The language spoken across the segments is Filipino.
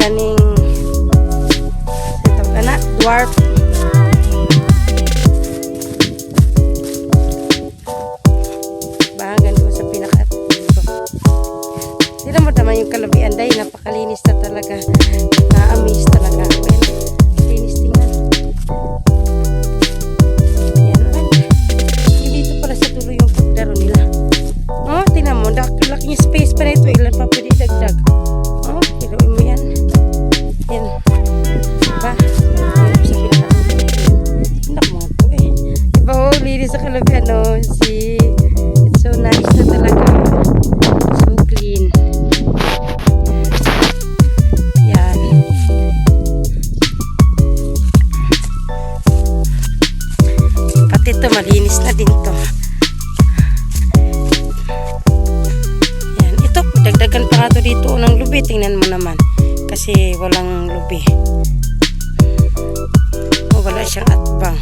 kaning ito kana dwarf. Bahagan ko sa pinaka ito. Sila mo naman yung kalabian day, napakalinis na talaga. Na-amaze talaga. Well, linis tingnan. Yan man. Dito pala sa tuloy yung pagdaro nila. Oh, tingnan mo, laking space pa na ito. Ilan pa pwede dagdag. Oh, kiloin mo yan. Yan. Diba? Yan sa pinaka. Hinak mga ito eh. Diba, oh, linis sa kalabian. Oh, see? It's so nice na talaga. So clean. Yan. Pati ito, malinis na din to. Yan. Ito, dagdagan pa nga to dito ng lubi. Tingnan mo naman. Kasi walang lubi. O, wala siyang atbang.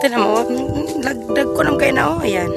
Ito na mo, lagdag ko ng kayo na, oh, ayan.